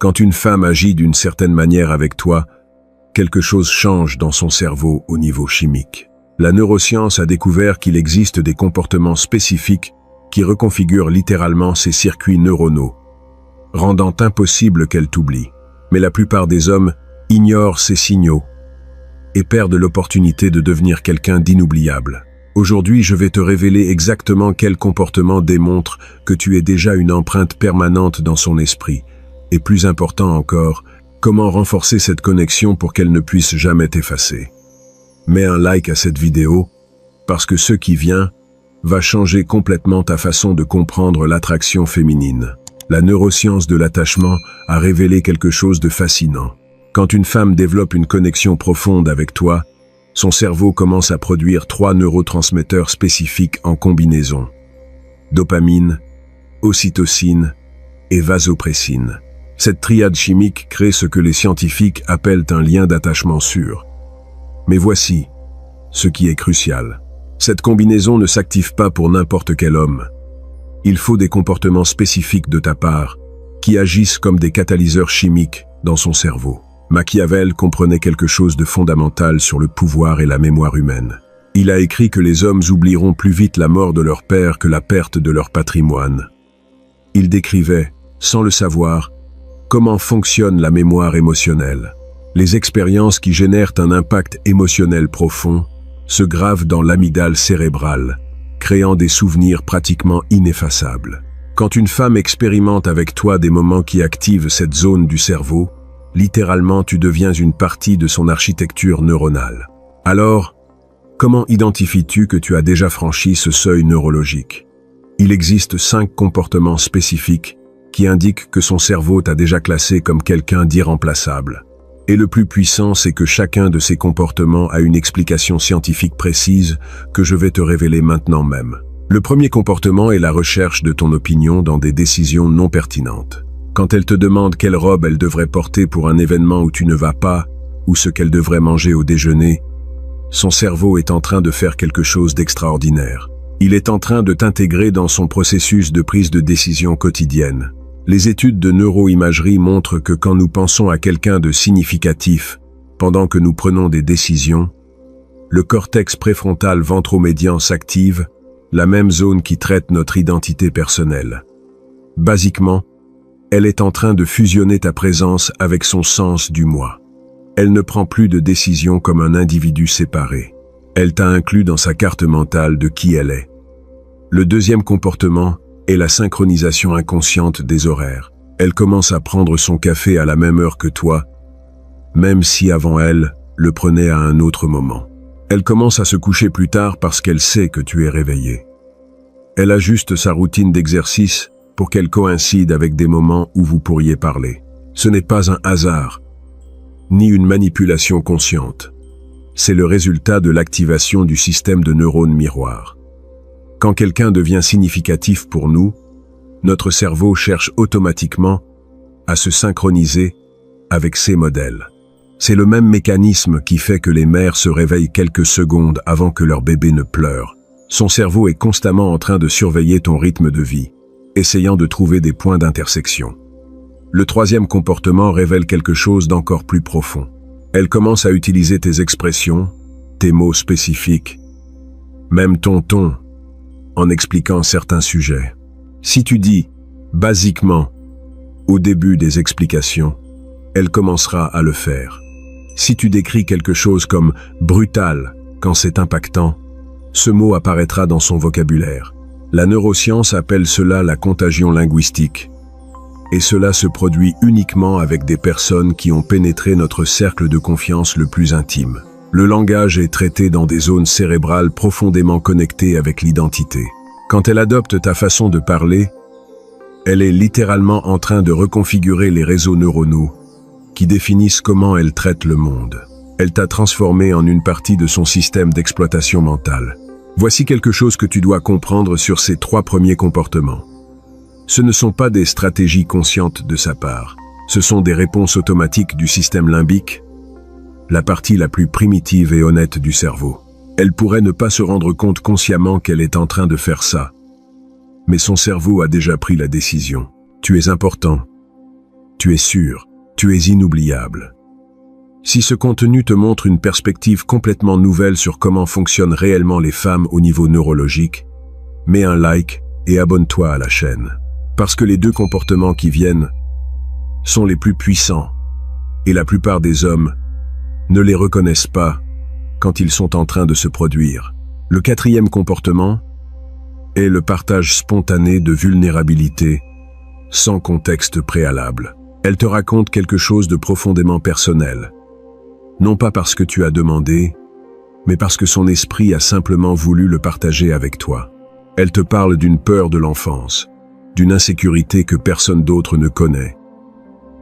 Quand une femme agit d'une certaine manière avec toi, quelque chose change dans son cerveau au niveau chimique. La neuroscience a découvert qu'il existe des comportements spécifiques qui reconfigurent littéralement ses circuits neuronaux, rendant impossible qu'elle t'oublie. Mais la plupart des hommes ignorent ces signaux et perdent l'opportunité de devenir quelqu'un d'inoubliable. Aujourd'hui, je vais te révéler exactement quel comportement démontre que tu es déjà une empreinte permanente dans son esprit, et plus important encore, comment renforcer cette connexion pour qu'elle ne puisse jamais t'effacer. Mets un like à cette vidéo, parce que ce qui vient va changer complètement ta façon de comprendre l'attraction féminine. La neuroscience de l'attachement a révélé quelque chose de fascinant. Quand une femme développe une connexion profonde avec toi, son cerveau commence à produire 3 neurotransmetteurs spécifiques en combinaison: dopamine, ocytocine et vasopressine. Cette triade chimique crée ce que les scientifiques appellent un lien d'attachement sûr. Mais voici ce qui est crucial. Cette combinaison ne s'active pas pour n'importe quel homme. Il faut des comportements spécifiques de ta part, qui agissent comme des catalyseurs chimiques dans son cerveau. Machiavel comprenait quelque chose de fondamental sur le pouvoir et la mémoire humaine. Il a écrit que les hommes oublieront plus vite la mort de leur père que la perte de leur patrimoine. Il décrivait, sans le savoir, comment fonctionne la mémoire émotionnelle. Les expériences qui génèrent un impact émotionnel profond se gravent dans l'amygdale cérébrale, créant des souvenirs pratiquement ineffaçables. Quand une femme expérimente avec toi des moments qui activent cette zone du cerveau, littéralement tu deviens une partie de son architecture neuronale. Alors, comment identifies-tu que tu as déjà franchi ce seuil neurologique? Il existe 5 comportements spécifiques qui indiquent que son cerveau t'a déjà classé comme quelqu'un d'irremplaçable. Et le plus puissant, c'est que chacun de ces comportements a une explication scientifique précise que je vais te révéler maintenant même. Le premier comportement est la recherche de ton opinion dans des décisions non pertinentes. Quand elle te demande quelle robe elle devrait porter pour un événement où tu ne vas pas, ou ce qu'elle devrait manger au déjeuner, son cerveau est en train de faire quelque chose d'extraordinaire. Il est en train de t'intégrer dans son processus de prise de décision quotidienne. Les études de neuroimagerie montrent que quand nous pensons à quelqu'un de significatif, pendant que nous prenons des décisions, le cortex préfrontal ventromédian s'active, la même zone qui traite notre identité personnelle. Basiquement, elle est en train de fusionner ta présence avec son sens du moi. Elle ne prend plus de décisions comme un individu séparé. Elle t'a inclus dans sa carte mentale de qui elle est. Le deuxième comportement est la synchronisation inconsciente des horaires. Elle commence à prendre son café à la même heure que toi, même si avant elle, le prenait à un autre moment. Elle commence à se coucher plus tard parce qu'elle sait que tu es réveillé. Elle ajuste sa routine d'exercice pour qu'elle coïncide avec des moments où vous pourriez parler. Ce n'est pas un hasard, ni une manipulation consciente. C'est le résultat de l'activation du système de neurones miroirs. Quand quelqu'un devient significatif pour nous, notre cerveau cherche automatiquement à se synchroniser avec ces modèles. C'est le même mécanisme qui fait que les mères se réveillent quelques secondes avant que leur bébé ne pleure. Son cerveau est constamment en train de surveiller ton rythme de vie, essayant de trouver des points d'intersection. Le troisième comportement révèle quelque chose d'encore plus profond. Elle commence à utiliser tes expressions, tes mots spécifiques, même ton ton, en expliquant certains sujets. Si tu dis « basiquement » au début des explications, elle commencera à le faire. Si tu décris quelque chose comme « brutal » quand c'est impactant, ce mot apparaîtra dans son vocabulaire. La neuroscience appelle cela la contagion linguistique. Et cela se produit uniquement avec des personnes qui ont pénétré notre cercle de confiance le plus intime. Le langage est traité dans des zones cérébrales profondément connectées avec l'identité. Quand elle adopte ta façon de parler, elle est littéralement en train de reconfigurer les réseaux neuronaux qui définissent comment elle traite le monde. Elle t'a transformé en une partie de son système d'exploitation mentale. Voici quelque chose que tu dois comprendre sur ces 3 premiers comportements. Ce ne sont pas des stratégies conscientes de sa part. Ce sont des réponses automatiques du système limbique, la partie la plus primitive et honnête du cerveau. Elle pourrait ne pas se rendre compte consciemment qu'elle est en train de faire ça. Mais son cerveau a déjà pris la décision. Tu es important. Tu es sûr, tu es inoubliable. Si ce contenu te montre une perspective complètement nouvelle sur comment fonctionnent réellement les femmes au niveau neurologique, mets un like et abonne-toi à la chaîne. Parce que les deux comportements qui viennent sont les plus puissants, et la plupart des hommes ne les reconnaissent pas quand ils sont en train de se produire. Le quatrième comportement est le partage spontané de vulnérabilité sans contexte préalable. Elle te raconte quelque chose de profondément personnel. Non pas parce que tu as demandé, mais parce que son esprit a simplement voulu le partager avec toi. Elle te parle d'une peur de l'enfance, d'une insécurité que personne d'autre ne connaît,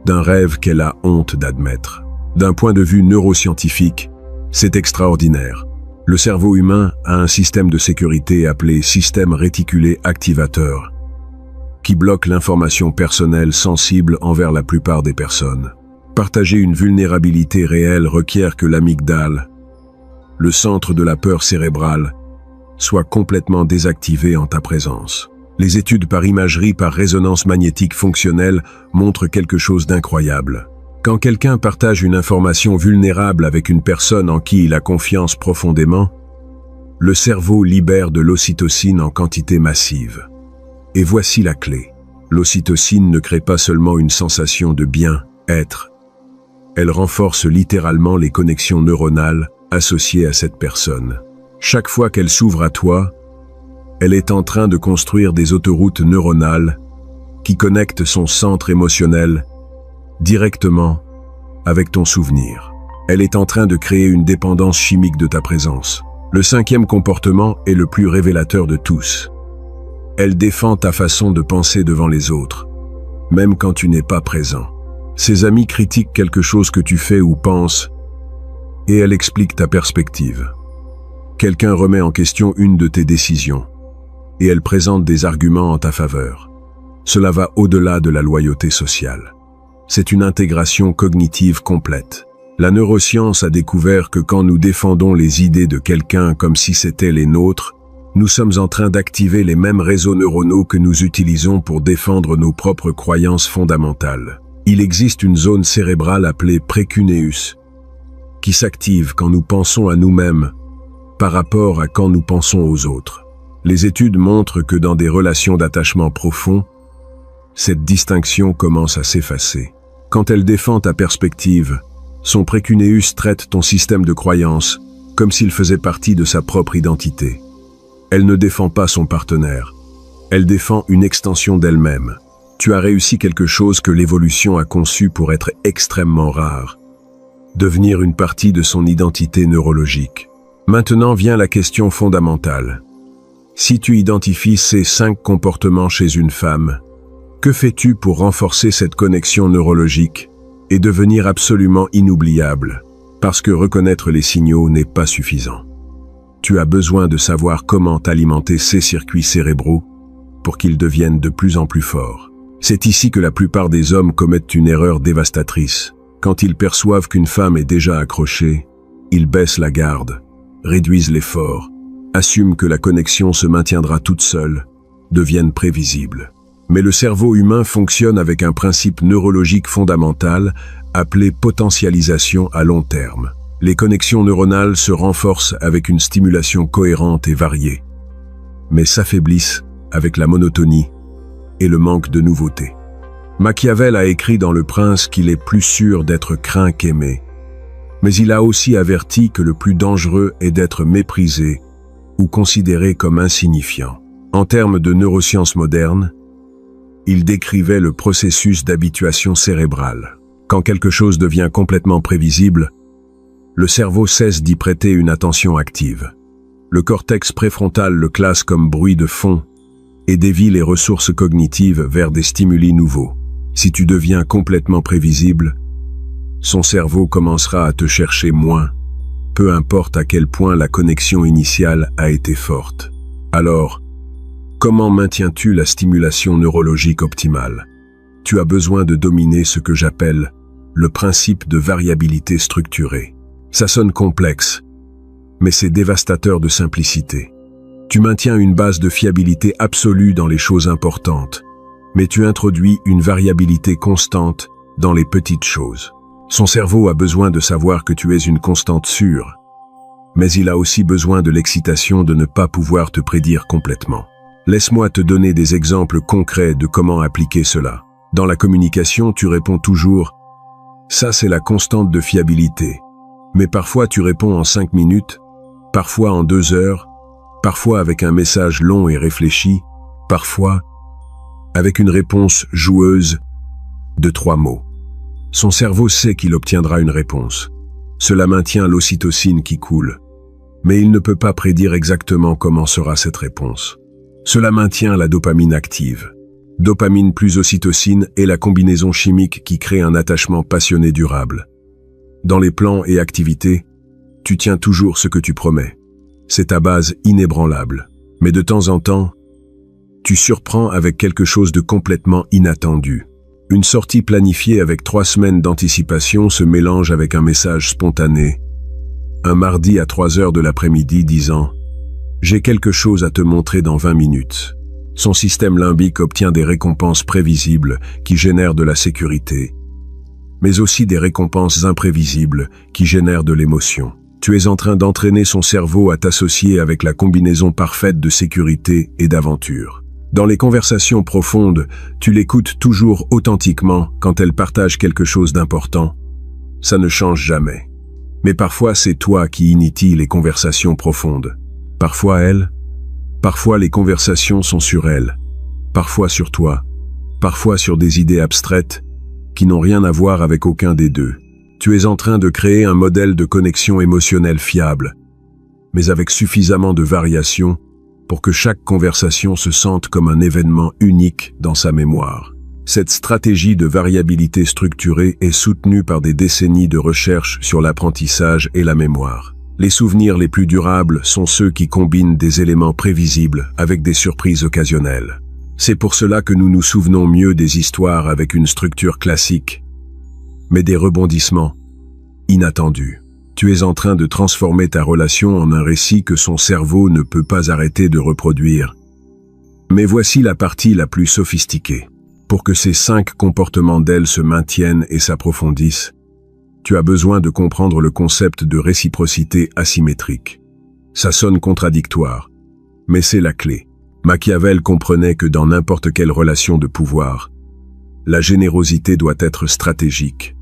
d'un rêve qu'elle a honte d'admettre. D'un point de vue neuroscientifique, c'est extraordinaire. Le cerveau humain a un système de sécurité appelé système réticulé activateur, qui bloque l'information personnelle sensible envers la plupart des personnes. Partager une vulnérabilité réelle requiert que l'amygdale, le centre de la peur cérébrale, soit complètement désactivé en ta présence. Les études par imagerie par résonance magnétique fonctionnelle montrent quelque chose d'incroyable. Quand quelqu'un partage une information vulnérable avec une personne en qui il a confiance profondément, le cerveau libère de l'ocytocine en quantité massive. Et voici la clé. L'ocytocine ne crée pas seulement une sensation de bien-être, elle renforce littéralement les connexions neuronales associées à cette personne. Chaque fois qu'elle s'ouvre à toi, elle est en train de construire des autoroutes neuronales qui connectent son centre émotionnel directement avec ton souvenir. Elle est en train de créer une dépendance chimique de ta présence. Le cinquième comportement est le plus révélateur de tous. Elle défend ta façon de penser devant les autres, même quand tu n'es pas présent. Ses amis critiquent quelque chose que tu fais ou penses, et elle explique ta perspective. Quelqu'un remet en question une de tes décisions, et elle présente des arguments en ta faveur. Cela va au-delà de la loyauté sociale. C'est une intégration cognitive complète. La neuroscience a découvert que quand nous défendons les idées de quelqu'un comme si c'était les nôtres, nous sommes en train d'activer les mêmes réseaux neuronaux que nous utilisons pour défendre nos propres croyances fondamentales. Il existe une zone cérébrale appelée précuneus, qui s'active quand nous pensons à nous-mêmes par rapport à quand nous pensons aux autres. Les études montrent que dans des relations d'attachement profond, cette distinction commence à s'effacer. Quand elle défend ta perspective, son précuneus traite ton système de croyances comme s'il faisait partie de sa propre identité. Elle ne défend pas son partenaire, elle défend une extension d'elle-même. Tu as réussi quelque chose que l'évolution a conçu pour être extrêmement rare. Devenir une partie de son identité neurologique. Maintenant vient la question fondamentale. Si tu identifies ces 5 comportements chez une femme, que fais-tu pour renforcer cette connexion neurologique et devenir absolument inoubliable? Parce que reconnaître les signaux n'est pas suffisant. Tu as besoin de savoir comment alimenter ces circuits cérébraux pour qu'ils deviennent de plus en plus forts. C'est ici que la plupart des hommes commettent une erreur dévastatrice. Quand ils perçoivent qu'une femme est déjà accrochée, ils baissent la garde, réduisent l'effort, assument que la connexion se maintiendra toute seule, deviennent prévisibles. Mais le cerveau humain fonctionne avec un principe neurologique fondamental appelé potentialisation à long terme. Les connexions neuronales se renforcent avec une stimulation cohérente et variée, mais s'affaiblissent avec la monotonie et le manque de nouveauté. Machiavel a écrit dans Le Prince qu'il est plus sûr d'être craint qu'aimé, mais il a aussi averti que le plus dangereux est d'être méprisé ou considéré comme insignifiant. En termes de neurosciences modernes, il décrivait le processus d'habituation cérébrale. Quand quelque chose devient complètement prévisible, le cerveau cesse d'y prêter une attention active. Le cortex préfrontal le classe comme bruit de fond et dévie les ressources cognitives vers des stimuli nouveaux. Si tu deviens complètement prévisible, son cerveau commencera à te chercher moins, peu importe à quel point la connexion initiale a été forte. Alors, comment maintiens-tu la stimulation neurologique optimale? Tu as besoin de dominer ce que j'appelle le principe de variabilité structurée. Ça sonne complexe, mais c'est dévastateur de simplicité. Tu maintiens une base de fiabilité absolue dans les choses importantes, mais tu introduis une variabilité constante dans les petites choses. Son cerveau a besoin de savoir que tu es une constante sûre, mais il a aussi besoin de l'excitation de ne pas pouvoir te prédire complètement. Laisse-moi te donner des exemples concrets de comment appliquer cela. Dans la communication, tu réponds toujours « ça c'est la constante de fiabilité ». Mais parfois tu réponds en 5 minutes, parfois en 2 heures, parfois avec un message long et réfléchi, parfois avec une réponse joueuse de 3 mots. Son cerveau sait qu'il obtiendra une réponse. Cela maintient l'ocytocine qui coule. Mais il ne peut pas prédire exactement comment sera cette réponse. Cela maintient la dopamine active. Dopamine plus ocytocine est la combinaison chimique qui crée un attachement passionné durable. Dans les plans et activités, tu tiens toujours ce que tu promets. C'est ta base inébranlable. Mais de temps en temps, tu surprends avec quelque chose de complètement inattendu. Une sortie planifiée avec 3 semaines d'anticipation se mélange avec un message spontané. Un mardi à 3 heures de l'après-midi disant « J'ai quelque chose à te montrer dans 20 minutes ». Son système limbique obtient des récompenses prévisibles qui génèrent de la sécurité, mais aussi des récompenses imprévisibles qui génèrent de l'émotion. Tu es en train d'entraîner son cerveau à t'associer avec la combinaison parfaite de sécurité et d'aventure. Dans les conversations profondes, tu l'écoutes toujours authentiquement quand elle partage quelque chose d'important. Ça ne change jamais. Mais parfois c'est toi qui initie les conversations profondes. Parfois elle. Parfois les conversations sont sur elle. Parfois sur toi. Parfois sur des idées abstraites qui n'ont rien à voir avec aucun des deux. Tu es en train de créer un modèle de connexion émotionnelle fiable, mais avec suffisamment de variations pour que chaque conversation se sente comme un événement unique dans sa mémoire. Cette stratégie de variabilité structurée est soutenue par des décennies de recherche sur l'apprentissage et la mémoire. Les souvenirs les plus durables sont ceux qui combinent des éléments prévisibles avec des surprises occasionnelles. C'est pour cela que nous nous souvenons mieux des histoires avec une structure classique, mais des rebondissements inattendus. Tu es en train de transformer ta relation en un récit que son cerveau ne peut pas arrêter de reproduire. Mais voici la partie la plus sophistiquée. Pour que ces 5 comportements d'elle se maintiennent et s'approfondissent, tu as besoin de comprendre le concept de réciprocité asymétrique. Ça sonne contradictoire, mais c'est la clé. Machiavel comprenait que dans n'importe quelle relation de pouvoir, la générosité doit être stratégique,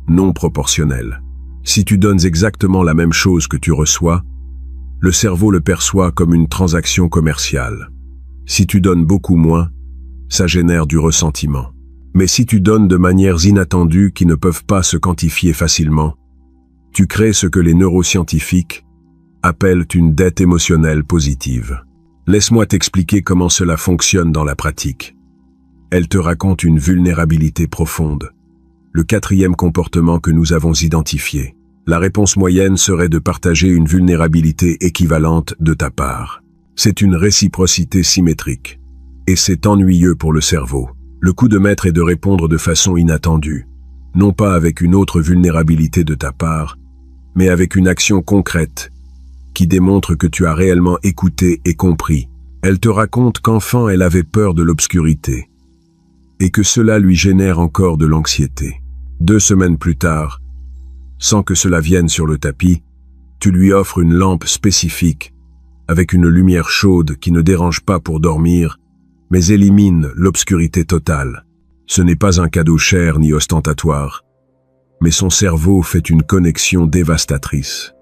non proportionnelle. Si tu donnes exactement la même chose que tu reçois, le cerveau le perçoit comme une transaction commerciale. Si tu donnes beaucoup moins, ça génère du ressentiment. Mais si tu donnes de manières inattendues qui ne peuvent pas se quantifier facilement, tu crées ce que les neuroscientifiques appellent une dette émotionnelle positive. Laisse-moi t'expliquer comment cela fonctionne dans la pratique. Elle te raconte une vulnérabilité profonde. Le 4e comportement que nous avons identifié. La réponse moyenne serait de partager une vulnérabilité équivalente de ta part. C'est une réciprocité symétrique. Et c'est ennuyeux pour le cerveau. Le coup de maître est de répondre de façon inattendue. Non pas avec une autre vulnérabilité de ta part, mais avec une action concrète qui démontre que tu as réellement écouté et compris. Elle te raconte qu'enfant elle avait peur de l'obscurité et que cela lui génère encore de l'anxiété. 2 semaines plus tard, sans que cela vienne sur le tapis, tu lui offres une lampe spécifique avec une lumière chaude qui ne dérange pas pour dormir, mais élimine l'obscurité totale. Ce n'est pas un cadeau cher ni ostentatoire, mais son cerveau fait une connexion dévastatrice.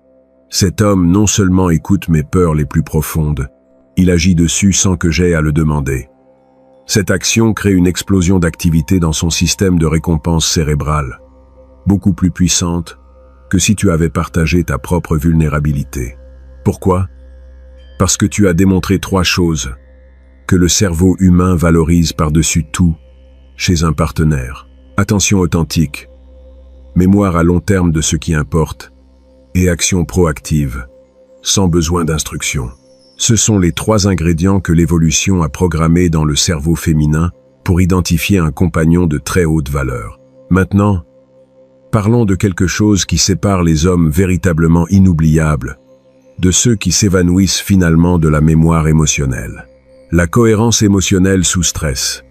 Cet homme non seulement écoute mes peurs les plus profondes, il agit dessus sans que j'aie à le demander. Cette action crée une explosion d'activité dans son système de récompense cérébrale, beaucoup plus puissante que si tu avais partagé ta propre vulnérabilité. Pourquoi? Parce que tu as démontré 3 choses que le cerveau humain valorise par-dessus tout chez un partenaire. Attention authentique, mémoire à long terme de ce qui importe, et action proactive, sans besoin d'instruction. Ce sont les 3 ingrédients que l'évolution a programmés dans le cerveau féminin pour identifier un compagnon de très haute valeur. Maintenant, parlons de quelque chose qui sépare les hommes véritablement inoubliables de ceux qui s'évanouissent finalement de la mémoire émotionnelle. La cohérence émotionnelle sous stress.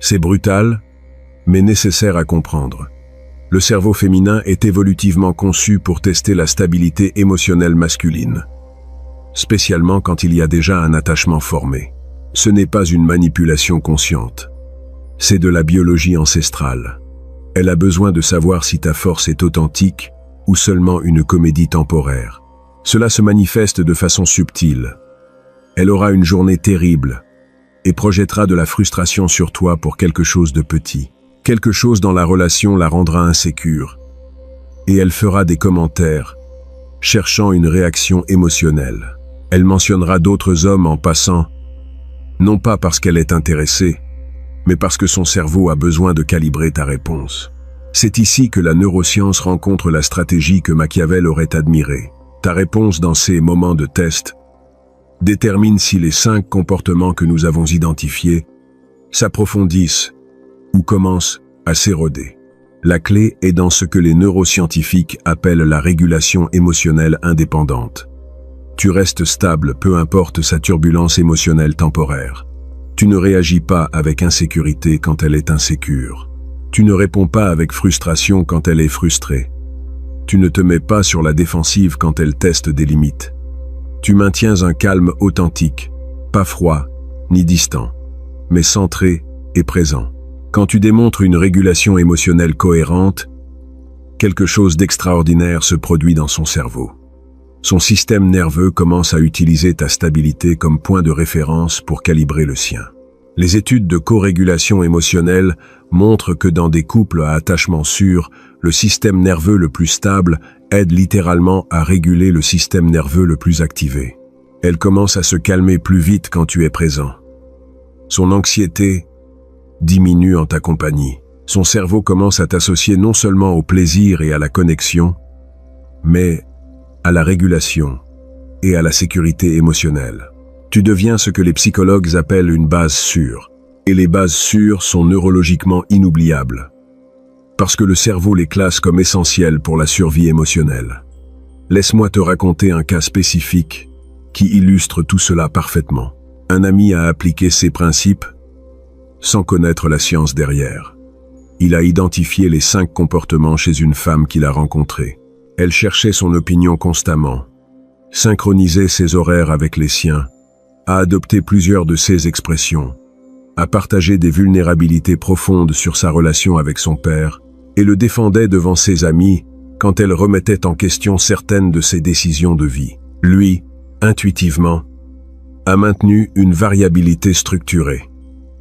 C'est brutal, mais nécessaire à comprendre. Le cerveau féminin est évolutivement conçu pour tester la stabilité émotionnelle masculine, spécialement quand il y a déjà un attachement formé. Ce n'est pas une manipulation consciente. C'est de la biologie ancestrale. Elle a besoin de savoir si ta force est authentique ou seulement une comédie temporaire. Cela se manifeste de façon subtile. Elle aura une journée terrible et projettera de la frustration sur toi pour quelque chose de petit. Quelque chose dans la relation la rendra insécure. Et elle fera des commentaires, cherchant une réaction émotionnelle. Elle mentionnera d'autres hommes en passant, non pas parce qu'elle est intéressée, mais parce que son cerveau a besoin de calibrer ta réponse. C'est ici que la neuroscience rencontre la stratégie que Machiavel aurait admirée. Ta réponse dans ces moments de test détermine si les 5 comportements que nous avons identifiés s'approfondissent ou commencent à s'éroder. La clé est dans ce que les neuroscientifiques appellent la régulation émotionnelle indépendante. Tu restes stable, peu importe sa turbulence émotionnelle temporaire. Tu ne réagis pas avec insécurité quand elle est insécure. Tu ne réponds pas avec frustration quand elle est frustrée. Tu ne te mets pas sur la défensive quand elle teste des limites. Tu maintiens un calme authentique, pas froid ni distant, mais centré et présent. Quand tu démontres une régulation émotionnelle cohérente, quelque chose d'extraordinaire se produit dans son cerveau. Son système nerveux commence à utiliser ta stabilité comme point de référence pour calibrer le sien. Les études de co-régulation émotionnelle montrent que dans des couples à attachement sûr, le système nerveux le plus stable aide littéralement à réguler le système nerveux le plus activé. Elle commence à se calmer plus vite quand tu es présent. Son anxiété diminue en ta compagnie. Son cerveau commence à t'associer non seulement au plaisir et à la connexion, mais à la régulation et à la sécurité émotionnelle. Tu deviens ce que les psychologues appellent une base sûre. Et les bases sûres sont neurologiquement inoubliables, parce que le cerveau les classe comme essentielles pour la survie émotionnelle. Laisse-moi te raconter un cas spécifique qui illustre tout cela parfaitement. Un ami a appliqué ces principes sans connaître la science derrière. Il a identifié les 5 comportements chez une femme qu'il a rencontrée. Elle cherchait son opinion constamment, synchronisait ses horaires avec les siens, a adopté plusieurs de ses expressions, a partagé des vulnérabilités profondes sur sa relation avec son père et le défendait devant ses amis quand elle remettait en question certaines de ses décisions de vie. Lui, intuitivement, a maintenu une variabilité structurée.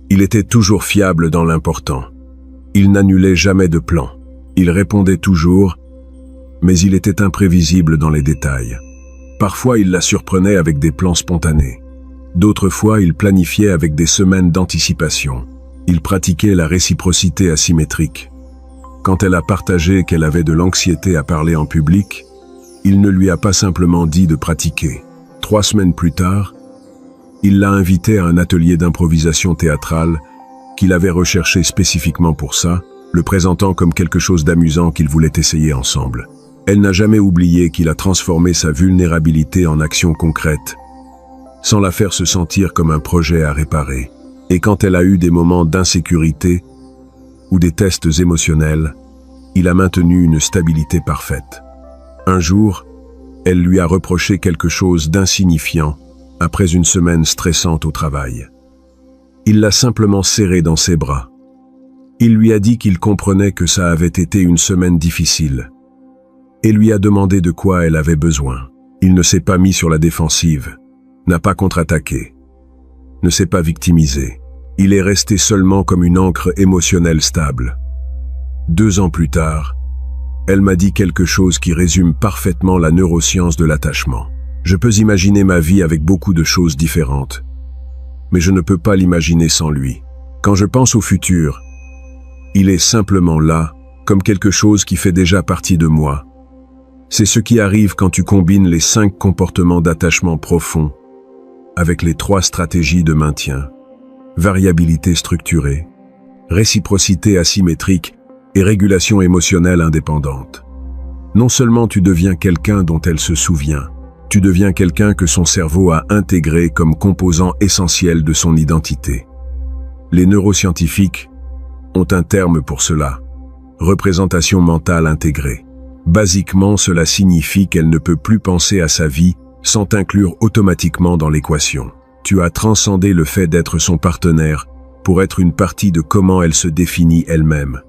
Il était toujours fiable dans l'important. Il n'annulait jamais de plan. Il répondait toujours, mais il était imprévisible dans les détails. Parfois, il la surprenait avec des plans spontanés. D'autres fois, il planifiait avec des semaines d'anticipation. Il pratiquait la réciprocité asymétrique. Quand elle a partagé qu'elle avait de l'anxiété à parler en public, il ne lui a pas simplement dit de pratiquer. 3 semaines plus tard, il l'a invitée à un atelier d'improvisation théâtrale qu'il avait recherché spécifiquement pour ça, le présentant comme quelque chose d'amusant qu'ils voulaient essayer ensemble. Elle n'a jamais oublié qu'il a transformé sa vulnérabilité en action concrète, sans la faire se sentir comme un projet à réparer. Et quand elle a eu des moments d'insécurité ou des tests émotionnels, il a maintenu une stabilité parfaite. Un jour, elle lui a reproché quelque chose d'insignifiant après une semaine stressante au travail. Il l'a simplement serrée dans ses bras. Il lui a dit qu'il comprenait que ça avait été une semaine difficile et lui a demandé de quoi elle avait besoin. Il ne s'est pas mis sur la défensive, n'a pas contre-attaqué, ne s'est pas victimisé. Il est resté seulement comme une ancre émotionnelle stable. 2 ans plus tard, elle m'a dit quelque chose qui résume parfaitement la neuroscience de l'attachement. Je peux imaginer ma vie avec beaucoup de choses différentes, mais je ne peux pas l'imaginer sans lui. Quand je pense au futur, il est simplement là, comme quelque chose qui fait déjà partie de moi. C'est ce qui arrive quand tu combines les 5 comportements d'attachement profond avec les 3 stratégies de maintien: variabilité structurée, réciprocité asymétrique et régulation émotionnelle indépendante. Non seulement tu deviens quelqu'un dont elle se souvient, tu deviens quelqu'un que son cerveau a intégré comme composant essentiel de son identité. Les neuroscientifiques ont un terme pour cela. Représentation mentale intégrée. Basiquement, cela signifie qu'elle ne peut plus penser à sa vie sans t'inclure automatiquement dans l'équation. Tu as transcendé le fait d'être son partenaire pour être une partie de comment elle se définit elle-même.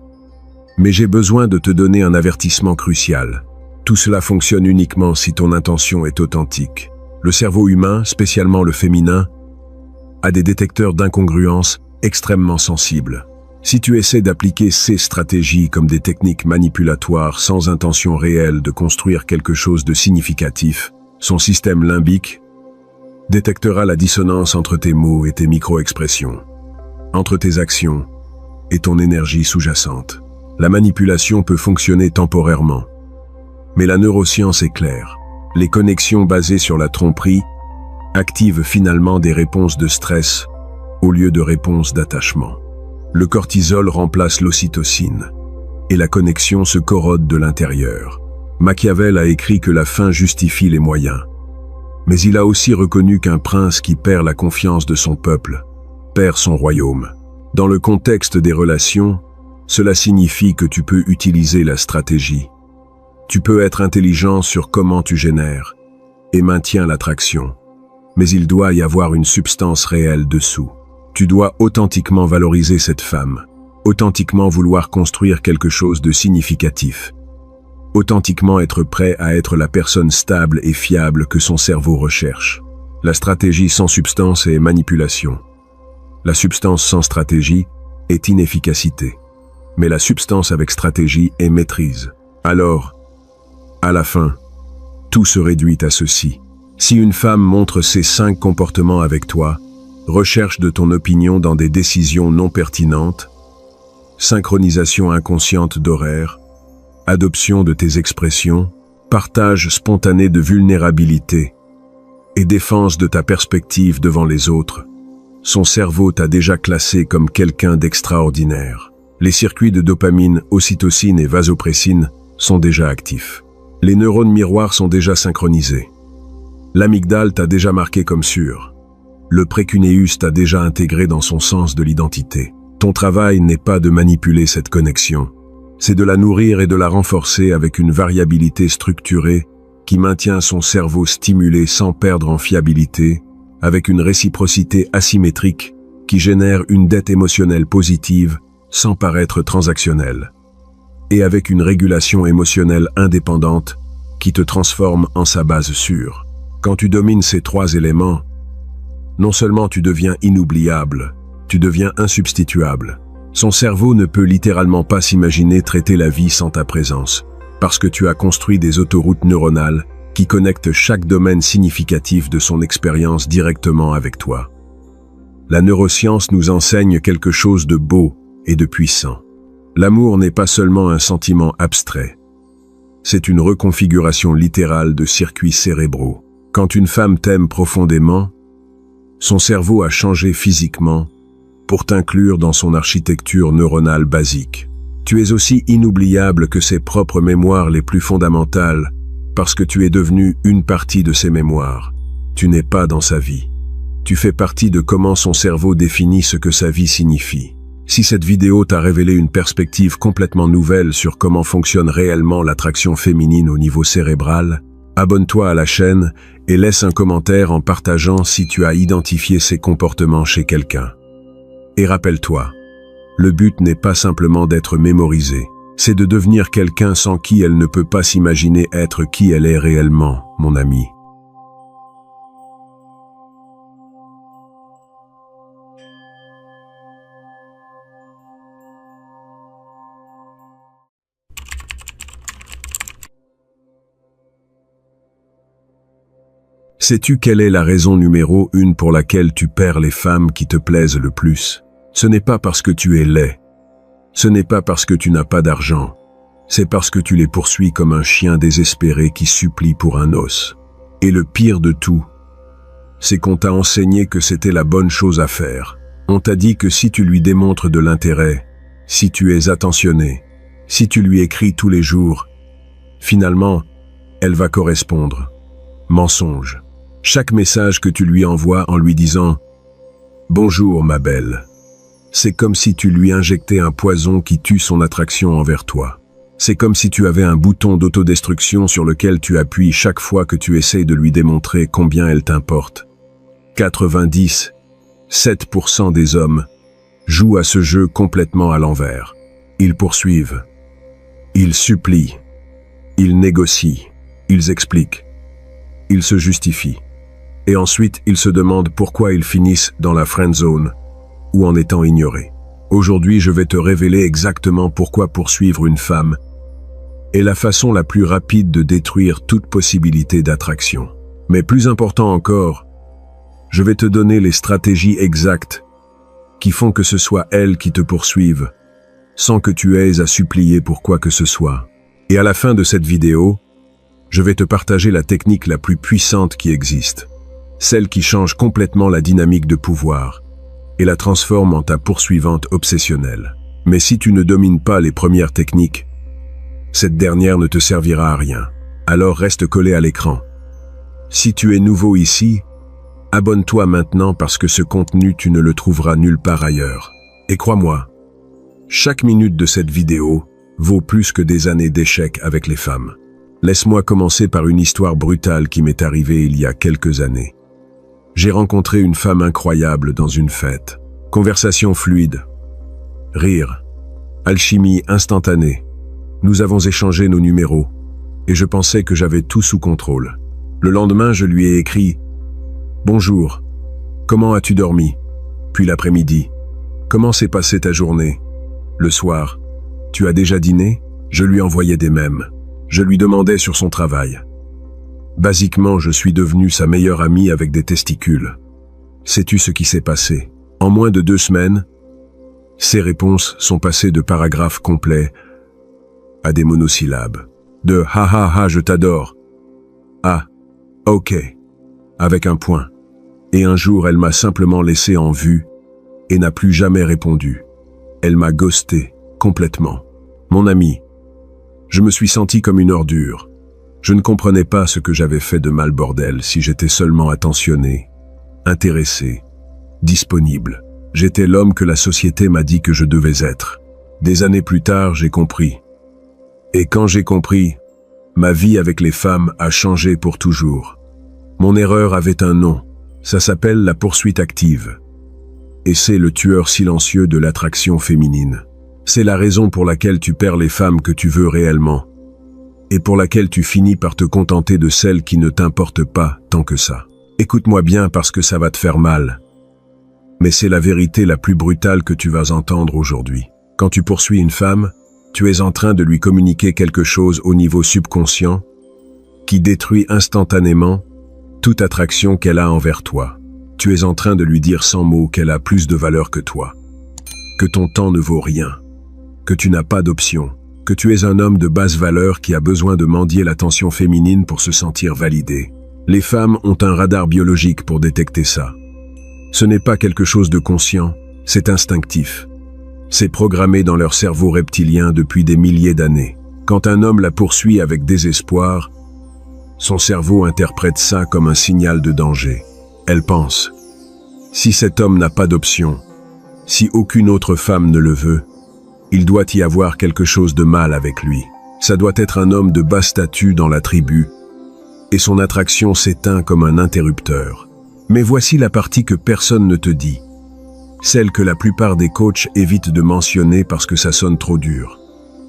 Mais j'ai besoin de te donner un avertissement crucial. Tout cela fonctionne uniquement si ton intention est authentique. Le cerveau humain, spécialement le féminin, a des détecteurs d'incongruence extrêmement sensibles. Si tu essaies d'appliquer ces stratégies comme des techniques manipulatoires sans intention réelle de construire quelque chose de significatif, son système limbique détectera la dissonance entre tes mots et tes micro-expressions, entre tes actions et ton énergie sous-jacente. La manipulation peut fonctionner temporairement, mais la neuroscience est claire. Les connexions basées sur la tromperie activent finalement des réponses de stress au lieu de réponses d'attachement. Le cortisol remplace l'ocytocine et la connexion se corrode de l'intérieur. Machiavel a écrit que la fin justifie les moyens. Mais il a aussi reconnu qu'un prince qui perd la confiance de son peuple perd son royaume. Dans le contexte des relations, cela signifie que tu peux utiliser la stratégie. Tu peux être intelligent sur comment tu génères et maintiens l'attraction. Mais il doit y avoir une substance réelle dessous. Tu dois authentiquement valoriser cette femme, authentiquement vouloir construire quelque chose de significatif, authentiquement être prêt à être la personne stable et fiable que son cerveau recherche. La stratégie sans substance est manipulation. La substance sans stratégie est inefficacité. Mais la substance avec stratégie est maîtrise. Alors, à la fin, tout se réduit à ceci. Si une femme montre ces 5 comportements avec toi, recherche de ton opinion dans des décisions non pertinentes, synchronisation inconsciente d'horaires, adoption de tes expressions, partage spontané de vulnérabilité et défense de ta perspective devant les autres, son cerveau t'a déjà classé comme quelqu'un d'extraordinaire. Les circuits de dopamine, ocytocine et vasopressine sont déjà actifs. Les neurones miroirs sont déjà synchronisés. L'amygdale t'a déjà marqué comme sûr. Le précuneus t'a déjà intégré dans son sens de l'identité. Ton travail n'est pas de manipuler cette connexion, c'est de la nourrir et de la renforcer avec une variabilité structurée qui maintient son cerveau stimulé sans perdre en fiabilité, avec une réciprocité asymétrique qui génère une dette émotionnelle positive sans paraître transactionnelle, et avec une régulation émotionnelle indépendante qui te transforme en sa base sûre. Quand tu domines ces 3 éléments, non seulement tu deviens inoubliable, tu deviens insubstituable. Son cerveau ne peut littéralement pas s'imaginer traiter la vie sans ta présence, parce que tu as construit des autoroutes neuronales qui connectent chaque domaine significatif de son expérience directement avec toi. La neuroscience nous enseigne quelque chose de beau et de puissant. L'amour n'est pas seulement un sentiment abstrait. C'est une reconfiguration littérale de circuits cérébraux. Quand une femme t'aime profondément, son cerveau a changé physiquement pour t'inclure dans son architecture neuronale basique. Tu es aussi inoubliable que ses propres mémoires les plus fondamentales parce que tu es devenu une partie de ses mémoires. Tu n'es pas dans sa vie. Tu fais partie de comment son cerveau définit ce que sa vie signifie. Si cette vidéo t'a révélé une perspective complètement nouvelle sur comment fonctionne réellement l'attraction féminine au niveau cérébral, abonne-toi à la chaîne et laisse un commentaire en partageant si tu as identifié ces comportements chez quelqu'un. Et rappelle-toi, le but n'est pas simplement d'être mémorisé, c'est de devenir quelqu'un sans qui elle ne peut pas s'imaginer être qui elle est réellement, mon ami. Sais-tu quelle est la raison numéro 1 pour laquelle tu perds les femmes qui te plaisent le plus? Ce n'est pas parce que tu es laid. Ce n'est pas parce que tu n'as pas d'argent. C'est parce que tu les poursuis comme un chien désespéré qui supplie pour un os. Et le pire de tout, c'est qu'on t'a enseigné que c'était la bonne chose à faire. On t'a dit que si tu lui démontres de l'intérêt, si tu es attentionné, si tu lui écris tous les jours, finalement, elle va correspondre. Mensonge. Chaque message que tu lui envoies en lui disant « Bonjour ma belle », C'est comme si tu lui injectais un poison qui tue son attraction envers toi. C'est comme si tu avais un bouton d'autodestruction sur lequel tu appuies chaque fois que tu essayes de lui démontrer combien elle t'importe. 97% des hommes jouent à ce jeu complètement à l'envers. Ils poursuivent. Ils supplient. Ils négocient. Ils expliquent. Ils se justifient. Et ensuite, ils se demandent pourquoi ils finissent dans la friend zone ou en étant ignorés. Aujourd'hui, je vais te révéler exactement pourquoi poursuivre une femme est la façon la plus rapide de détruire toute possibilité d'attraction. Mais plus important encore, je vais te donner les stratégies exactes qui font que ce soit elle qui te poursuive, sans que tu aies à supplier pour quoi que ce soit. Et à la fin de cette vidéo, je vais te partager la technique la plus puissante qui existe, celle qui change complètement la dynamique de pouvoir et la transforme en ta poursuivante obsessionnelle. Mais si tu ne domines pas les premières techniques, cette dernière ne te servira à rien. Alors reste collé à l'écran. Si tu es nouveau ici, abonne-toi maintenant parce que ce contenu tu ne le trouveras nulle part ailleurs. Et crois-moi, chaque minute de cette vidéo vaut plus que des années d'échecs avec les femmes. Laisse-moi commencer par une histoire brutale qui m'est arrivée il y a quelques années. J'ai rencontré une femme incroyable dans une fête. Conversation fluide, rire, alchimie instantanée. Nous avons échangé nos numéros et je pensais que j'avais tout sous contrôle. Le lendemain, je lui ai écrit « Bonjour, comment as-tu dormi ?» Puis l'après-midi « Comment s'est passée ta journée ?» Le soir « Tu as déjà dîné ?» Je lui envoyais des mèmes. Je lui demandais sur son travail. Basiquement, je suis devenu sa meilleure amie avec des testicules. Sais-tu ce qui s'est passé? En moins de 2 semaines, ses réponses sont passées de paragraphes complets à des monosyllabes. De « Ha ha ha, je t'adore » à « Ok » avec un point. Et un jour, elle m'a simplement laissé en vue et n'a plus jamais répondu. Elle m'a ghosté complètement. Mon ami, je me suis senti comme une ordure. Je ne comprenais pas ce que j'avais fait de mal, bordel, si j'étais seulement attentionné, intéressé, disponible. J'étais l'homme que la société m'a dit que je devais être. Des années plus tard, j'ai compris. Et quand j'ai compris, ma vie avec les femmes a changé pour toujours. Mon erreur avait un nom. Ça s'appelle la poursuite active. Et c'est le tueur silencieux de l'attraction féminine. C'est la raison pour laquelle tu perds les femmes que tu veux réellement. Et pour laquelle tu finis par te contenter de celles qui ne t'importent pas tant que ça. Écoute-moi bien parce que ça va te faire mal. Mais c'est la vérité la plus brutale que tu vas entendre aujourd'hui. Quand tu poursuis une femme, tu es en train de lui communiquer quelque chose au niveau subconscient qui détruit instantanément toute attraction qu'elle a envers toi. Tu es en train de lui dire sans mots qu'elle a plus de valeur que toi, que ton temps ne vaut rien, que tu n'as pas d'option, que tu es un homme de basse valeur qui a besoin de mendier l'attention féminine pour se sentir validé. Les femmes ont un radar biologique pour détecter ça. Ce n'est pas quelque chose de conscient, c'est instinctif. C'est programmé dans leur cerveau reptilien depuis des milliers d'années. Quand un homme la poursuit avec désespoir, son cerveau interprète ça comme un signal de danger. Elle pense, si cet homme n'a pas d'option, si aucune autre femme ne le veut, il doit y avoir quelque chose de mal avec lui. Ça doit être un homme de bas statut dans la tribu, et son attraction s'éteint comme un interrupteur. Mais voici la partie que personne ne te dit. Celle que la plupart des coachs évitent de mentionner parce que ça sonne trop dur.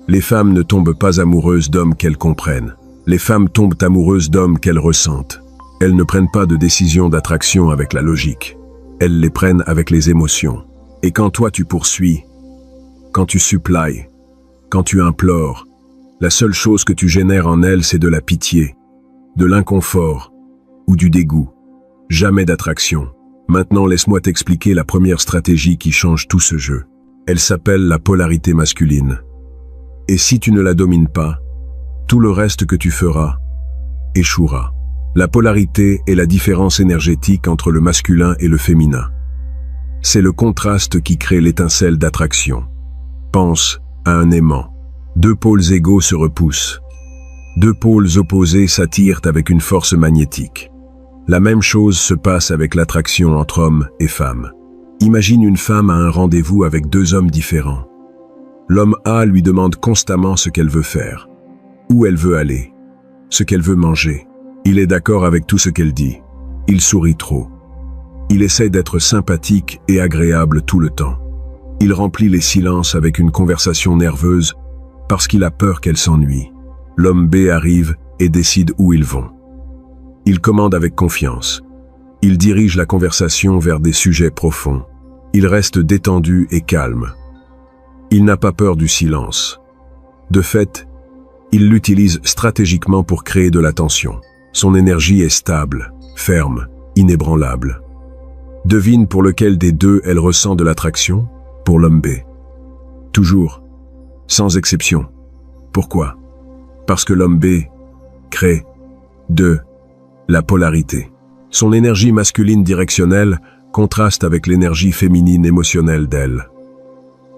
Les femmes ne tombent pas amoureuses d'hommes qu'elles comprennent. Les femmes tombent amoureuses d'hommes qu'elles ressentent. Elles ne prennent pas de décision d'attraction avec la logique. Elles les prennent avec les émotions. Et quand toi tu poursuis, quand tu supplies, quand tu implores, la seule chose que tu génères en elles, c'est de la pitié, de l'inconfort ou du dégoût. Jamais d'attraction. Maintenant, laisse-moi t'expliquer la première stratégie qui change tout ce jeu. Elle s'appelle la polarité masculine. Et si tu ne la domines pas, tout le reste que tu feras échouera. La polarité est la différence énergétique entre le masculin et le féminin. C'est le contraste qui crée l'étincelle d'attraction. Pense à un aimant. 2 pôles égaux se repoussent. 2 pôles opposés s'attirent avec une force magnétique. La même chose se passe avec l'attraction entre hommes et femmes. Imagine une femme à un rendez-vous avec deux hommes différents. L'homme A lui demande constamment ce qu'elle veut faire, où elle veut aller, ce qu'elle veut manger. Il est d'accord avec tout ce qu'elle dit. Il sourit trop. Il essaie d'être sympathique et agréable tout le temps. Il remplit les silences avec une conversation nerveuse parce qu'il a peur qu'elle s'ennuie. L'homme B arrive et décide où ils vont. Il commande avec confiance. Il dirige la conversation vers des sujets profonds. Il reste détendu et calme. Il n'a pas peur du silence. De fait, il l'utilise stratégiquement pour créer de la tension. Son énergie est stable, ferme, inébranlable. Devine pour lequel des deux elle ressent de l'attraction? Pour l'homme B. Toujours, sans exception. Pourquoi? Parce que l'homme B crée de la polarité. Son énergie masculine directionnelle contraste avec l'énergie féminine émotionnelle d'elle.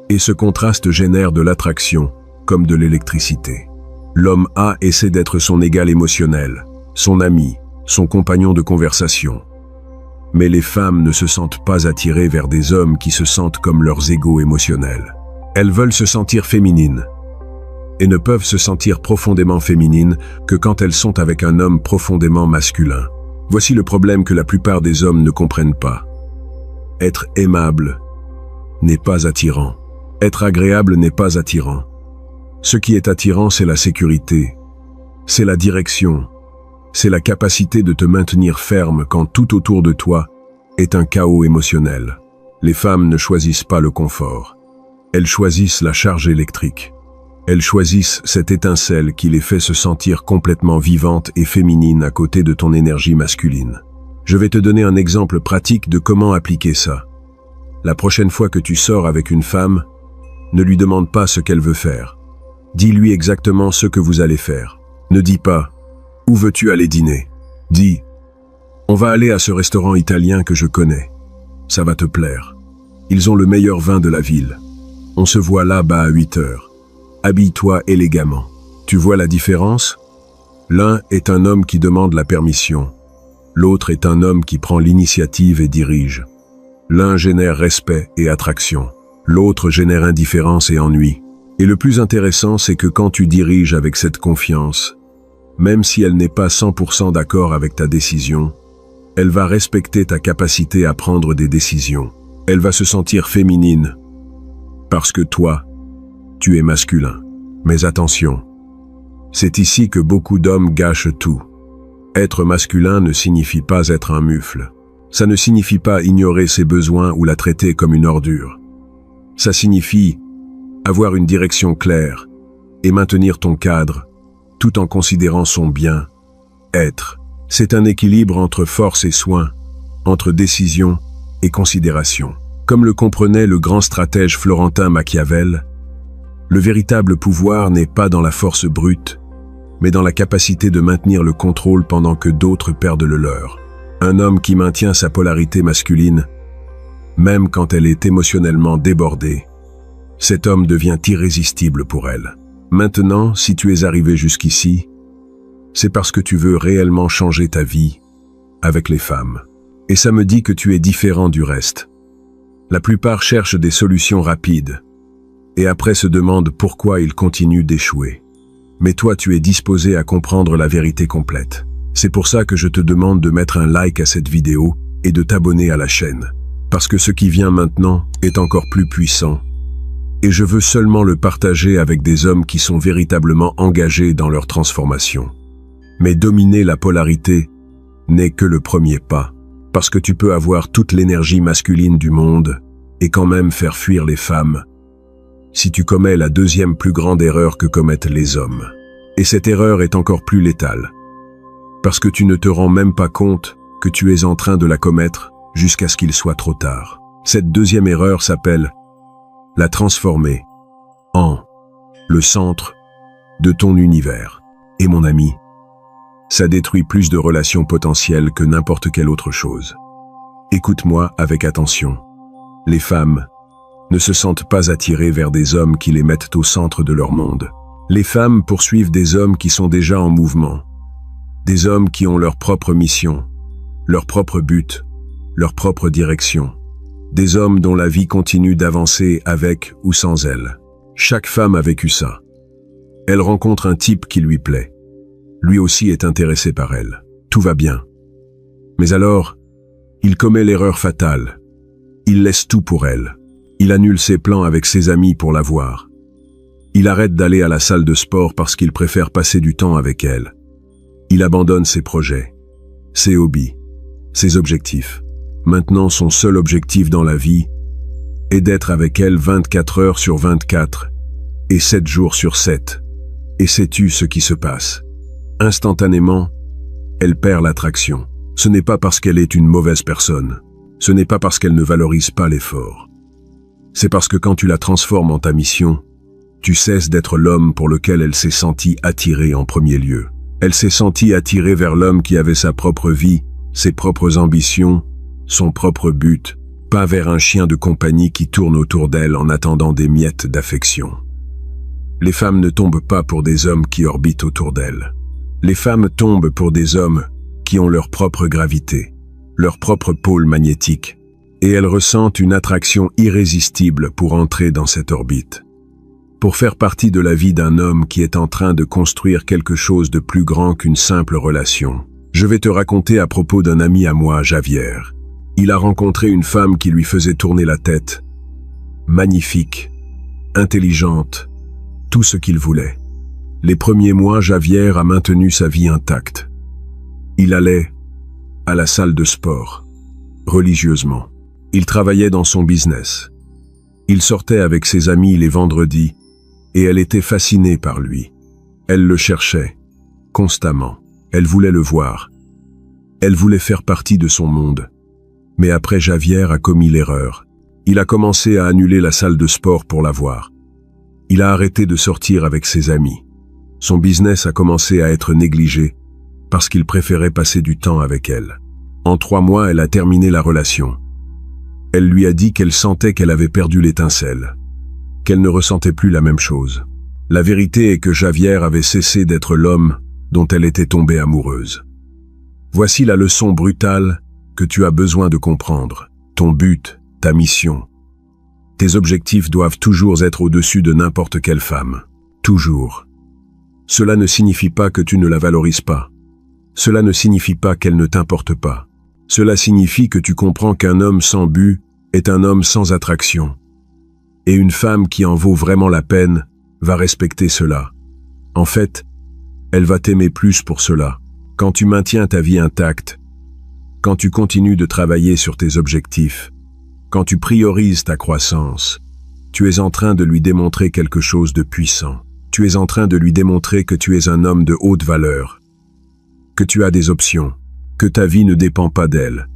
Et ce contraste génère de l'attraction, comme de l'électricité. L'homme A essaie d'être son égal émotionnel, son ami, son compagnon de conversation. Mais les femmes ne se sentent pas attirées vers des hommes qui se sentent comme leurs égaux émotionnels. Elles veulent se sentir féminines, et ne peuvent se sentir profondément féminines que quand elles sont avec un homme profondément masculin. Voici le problème que la plupart des hommes ne comprennent pas. Être aimable n'est pas attirant. Être agréable n'est pas attirant. Ce qui est attirant, c'est la sécurité, c'est la direction, c'est la capacité de te maintenir ferme quand tout autour de toi est un chaos émotionnel. Les femmes ne choisissent pas le confort. Elles choisissent la charge électrique. Elles choisissent cette étincelle qui les fait se sentir complètement vivantes et féminines à côté de ton énergie masculine. Je vais te donner un exemple pratique de comment appliquer ça. La prochaine fois que tu sors avec une femme, ne lui demande pas ce qu'elle veut faire. Dis-lui exactement ce que vous allez faire. Ne dis pas « Où veux-tu aller dîner ?» Dis « On va aller à ce restaurant italien que je connais. Ça va te plaire. Ils ont le meilleur vin de la ville. On se voit là-bas à 8 heures. Habille-toi élégamment. » Tu vois la différence? L'un est un homme qui demande la permission. L'autre est un homme qui prend l'initiative et dirige. L'un génère respect et attraction. L'autre génère indifférence et ennui. Et le plus intéressant, c'est que quand tu diriges avec cette confiance, même si elle n'est pas 100% d'accord avec ta décision, elle va respecter ta capacité à prendre des décisions. Elle va se sentir féminine. Parce que toi, tu es masculin. Mais attention, c'est ici que beaucoup d'hommes gâchent tout. Être masculin ne signifie pas être un mufle. Ça ne signifie pas ignorer ses besoins ou la traiter comme une ordure. Ça signifie avoir une direction claire et maintenir ton cadre, tout en considérant son bien. Être, c'est un équilibre entre force et soin, entre décision et considération. Comme le comprenait le grand stratège florentin Machiavel, le véritable pouvoir n'est pas dans la force brute, mais dans la capacité de maintenir le contrôle pendant que d'autres perdent le leur. Un homme qui maintient sa polarité masculine, même quand elle est émotionnellement débordée, cet homme devient irrésistible pour elle. Maintenant, si tu es arrivé jusqu'ici, c'est parce que tu veux réellement changer ta vie avec les femmes. Et ça me dit que tu es différent du reste. La plupart cherchent des solutions rapides, et après se demandent pourquoi ils continuent d'échouer. Mais toi, tu es disposé à comprendre la vérité complète. C'est pour ça que je te demande de mettre un like à cette vidéo et de t'abonner à la chaîne. Parce que ce qui vient maintenant est encore plus puissant. Et je veux seulement le partager avec des hommes qui sont véritablement engagés dans leur transformation. Mais dominer la polarité n'est que le premier pas. Parce que tu peux avoir toute l'énergie masculine du monde et quand même faire fuir les femmes si tu commets la deuxième plus grande erreur que commettent les hommes. Et cette erreur est encore plus létale. Parce que tu ne te rends même pas compte que tu es en train de la commettre jusqu'à ce qu'il soit trop tard. Cette deuxième erreur s'appelle la transformer en le centre de ton univers. Et mon ami, ça détruit plus de relations potentielles que n'importe quelle autre chose. Écoute-moi avec attention. Les femmes ne se sentent pas attirées vers des hommes qui les mettent au centre de leur monde. Les femmes poursuivent des hommes qui sont déjà en mouvement. Des hommes qui ont leur propre mission, leur propre but, leur propre direction. Des hommes dont la vie continue d'avancer avec ou sans elle. Chaque femme a vécu ça. Elle rencontre un type qui lui plaît. Lui aussi est intéressé par elle. Tout va bien. Mais alors, il commet l'erreur fatale. Il laisse tout pour elle. Il annule ses plans avec ses amis pour la voir. Il arrête d'aller à la salle de sport parce qu'il préfère passer du temps avec elle. Il abandonne ses projets, ses hobbies, ses objectifs. Maintenant, son seul objectif dans la vie est d'être avec elle 24 heures sur 24 et 7 jours sur 7. Et sais-tu ce qui se passe? Instantanément, elle perd l'attraction. Ce n'est pas parce qu'elle est une mauvaise personne. Ce n'est pas parce qu'elle ne valorise pas l'effort. C'est parce que quand tu la transformes en ta mission, tu cesses d'être l'homme pour lequel elle s'est sentie attirée en premier lieu. Elle s'est sentie attirée vers l'homme qui avait sa propre vie, ses propres ambitions, son propre but, pas vers un chien de compagnie qui tourne autour d'elle en attendant des miettes d'affection. Les femmes ne tombent pas pour des hommes qui orbitent autour d'elles. Les femmes tombent pour des hommes qui ont leur propre gravité, leur propre pôle magnétique, et elles ressentent une attraction irrésistible pour entrer dans cette orbite. Pour faire partie de la vie d'un homme qui est en train de construire quelque chose de plus grand qu'une simple relation. Je vais te raconter à propos d'un ami à moi, Javier. Il a rencontré une femme qui lui faisait tourner la tête. Magnifique, intelligente, tout ce qu'il voulait. Les premiers mois, Javier a maintenu sa vie intacte. Il allait à la salle de sport, religieusement. Il travaillait dans son business. Il sortait avec ses amis les vendredis, et elle était fascinée par lui. Elle le cherchait, constamment. Elle voulait le voir. Elle voulait faire partie de son monde. Mais après, Javier a commis l'erreur. Il a commencé à annuler la salle de sport pour la voir. Il a arrêté de sortir avec ses amis. Son business a commencé à être négligé parce qu'il préférait passer du temps avec elle. En 3 mois, elle a terminé la relation. Elle lui a dit qu'elle sentait qu'elle avait perdu l'étincelle, qu'elle ne ressentait plus la même chose. La vérité est que Javier avait cessé d'être l'homme dont elle était tombée amoureuse. Voici la leçon brutale que tu as besoin de comprendre. Ton but, ta mission. Tes objectifs doivent toujours être au-dessus de n'importe quelle femme. Toujours. Cela ne signifie pas que tu ne la valorises pas. Cela ne signifie pas qu'elle ne t'importe pas. Cela signifie que tu comprends qu'un homme sans but est un homme sans attraction. Et une femme qui en vaut vraiment la peine va respecter cela. En fait, elle va t'aimer plus pour cela. Quand tu maintiens ta vie intacte, quand tu continues de travailler sur tes objectifs, quand tu priorises ta croissance, tu es en train de lui démontrer quelque chose de puissant. Tu es en train de lui démontrer que tu es un homme de haute valeur, que tu as des options, que ta vie ne dépend pas d'elle.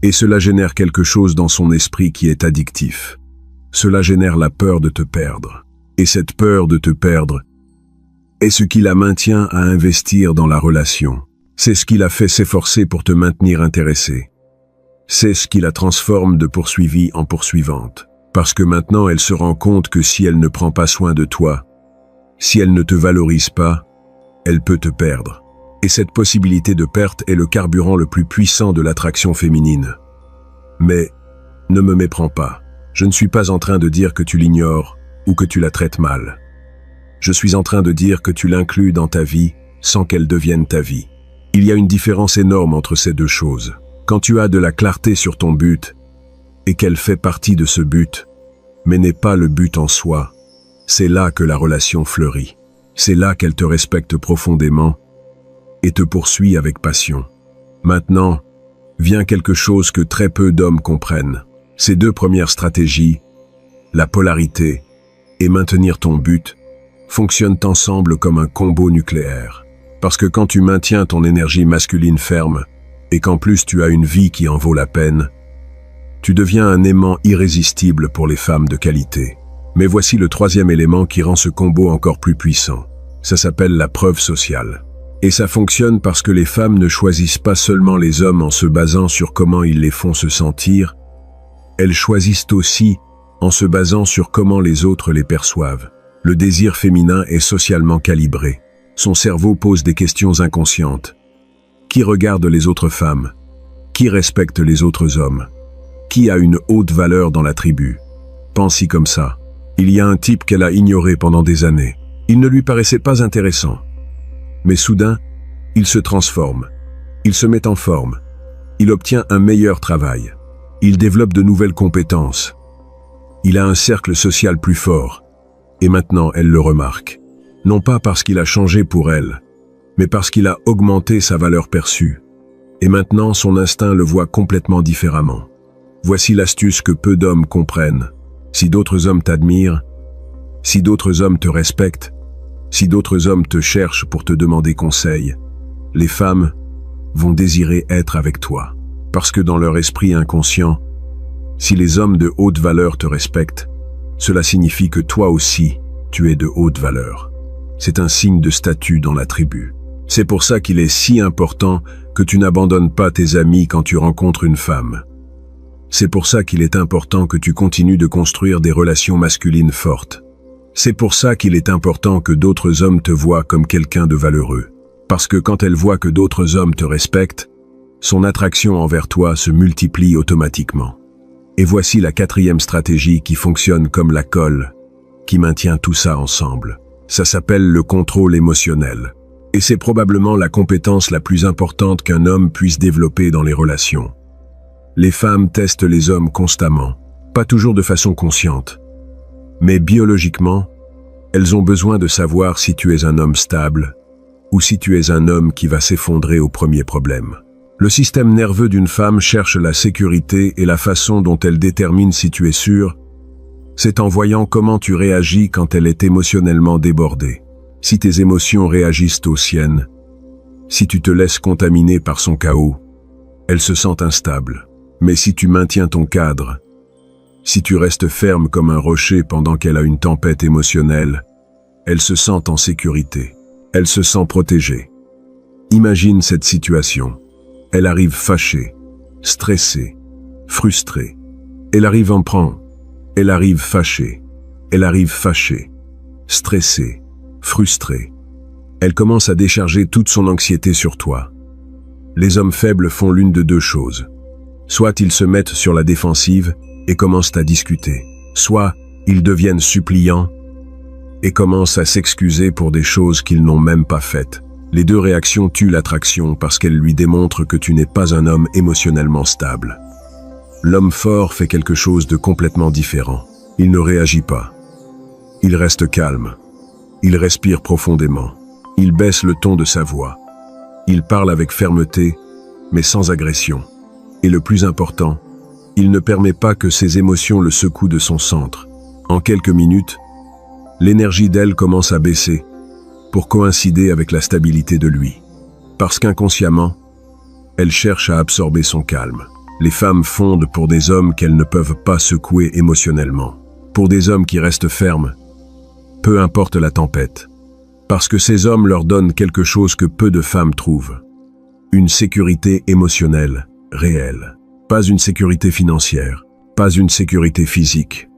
Et cela génère quelque chose dans son esprit qui est addictif. Cela génère la peur de te perdre. Et cette peur de te perdre est ce qui la maintient à investir dans la relation. C'est ce qui la fait s'efforcer pour te maintenir intéressé. C'est ce qui la transforme de poursuivie en poursuivante. Parce que maintenant elle se rend compte que si elle ne prend pas soin de toi, si elle ne te valorise pas, elle peut te perdre. Et cette possibilité de perte est le carburant le plus puissant de l'attraction féminine. Mais ne me méprends pas. Je ne suis pas en train de dire que tu l'ignores ou que tu la traites mal. Je suis en train de dire que tu l'inclus dans ta vie sans qu'elle devienne ta vie. Il y a une différence énorme entre ces deux choses. Quand tu as de la clarté sur ton but et qu'elle fait partie de ce but, mais n'est pas le but en soi, c'est là que la relation fleurit. C'est là qu'elle te respecte profondément et te poursuit avec passion. Maintenant, vient quelque chose que très peu d'hommes comprennent. Ces 2 premières stratégies, la polarité et maintenir ton but, fonctionnent ensemble comme un combo nucléaire. Parce que quand tu maintiens ton énergie masculine ferme, et qu'en plus tu as une vie qui en vaut la peine, tu deviens un aimant irrésistible pour les femmes de qualité. Mais voici le 3e élément qui rend ce combo encore plus puissant. Ça s'appelle la preuve sociale. Et ça fonctionne parce que les femmes ne choisissent pas seulement les hommes en se basant sur comment ils les font se sentir, elles choisissent aussi en se basant sur comment les autres les perçoivent. Le désir féminin est socialement calibré. Son cerveau pose des questions inconscientes. Qui regarde les autres femmes? Qui respecte les autres hommes? Qui a une haute valeur dans la tribu? Pense-y comme ça. Il y a un type qu'elle a ignoré pendant des années. Il ne lui paraissait pas intéressant. Mais soudain, il se transforme. Il se met en forme. Il obtient un meilleur travail. Il développe de nouvelles compétences. Il a un cercle social plus fort. Et maintenant, elle le remarque. Non pas parce qu'il a changé pour elle, mais parce qu'il a augmenté sa valeur perçue. Et maintenant, son instinct le voit complètement différemment. Voici l'astuce que peu d'hommes comprennent. Si d'autres hommes t'admirent, si d'autres hommes te respectent, si d'autres hommes te cherchent pour te demander conseil, les femmes vont désirer être avec toi. Parce que dans leur esprit inconscient, si les hommes de haute valeur te respectent, cela signifie que toi aussi, tu es de haute valeur. C'est un signe de statut dans la tribu. C'est pour ça qu'il est si important que tu n'abandonnes pas tes amis quand tu rencontres une femme. C'est pour ça qu'il est important que tu continues de construire des relations masculines fortes. C'est pour ça qu'il est important que d'autres hommes te voient comme quelqu'un de valeureux. Parce que quand elle voit que d'autres hommes te respectent, son attraction envers toi se multiplie automatiquement. Et voici la 4e stratégie qui fonctionne comme la colle, qui maintient tout ça ensemble. Ça s'appelle le contrôle émotionnel. Et c'est probablement la compétence la plus importante qu'un homme puisse développer dans les relations. Les femmes testent les hommes constamment, pas toujours de façon consciente. Mais biologiquement, elles ont besoin de savoir si tu es un homme stable ou si tu es un homme qui va s'effondrer au premier problème. Le système nerveux d'une femme cherche la sécurité et la façon dont elle détermine si tu es sûr, c'est en voyant comment tu réagis quand elle est émotionnellement débordée. Si tes émotions réagissent aux siennes, si tu te laisses contaminer par son chaos, elle se sent instable. Mais si tu maintiens ton cadre, si tu restes ferme comme un rocher pendant qu'elle a une tempête émotionnelle, elle se sent en sécurité. Elle se sent protégée. Imagine cette situation. Elle arrive fâchée, stressée, frustrée. Elle arrive en pran. Elle arrive fâchée. Elle arrive fâchée, stressée, frustrée. Elle commence à décharger toute son anxiété sur toi. Les hommes faibles font l'une de deux choses. Soit ils se mettent sur la défensive et commencent à discuter. Soit ils deviennent suppliants et commencent à s'excuser pour des choses qu'ils n'ont même pas faites. Les deux réactions tuent l'attraction parce qu'elles lui démontrent que tu n'es pas un homme émotionnellement stable. L'homme fort fait quelque chose de complètement différent. Il ne réagit pas. Il reste calme. Il respire profondément. Il baisse le ton de sa voix. Il parle avec fermeté, mais sans agression. Et le plus important, il ne permet pas que ses émotions le secouent de son centre. En quelques minutes, l'énergie d'elle commence à baisser pour coïncider avec la stabilité de lui. Parce qu'inconsciemment, elle cherche à absorber son calme. Les femmes fondent pour des hommes qu'elles ne peuvent pas secouer émotionnellement. Pour des hommes qui restent fermes, peu importe la tempête. Parce que ces hommes leur donnent quelque chose que peu de femmes trouvent. Une sécurité émotionnelle, réelle. Pas une sécurité financière, pas une sécurité physique.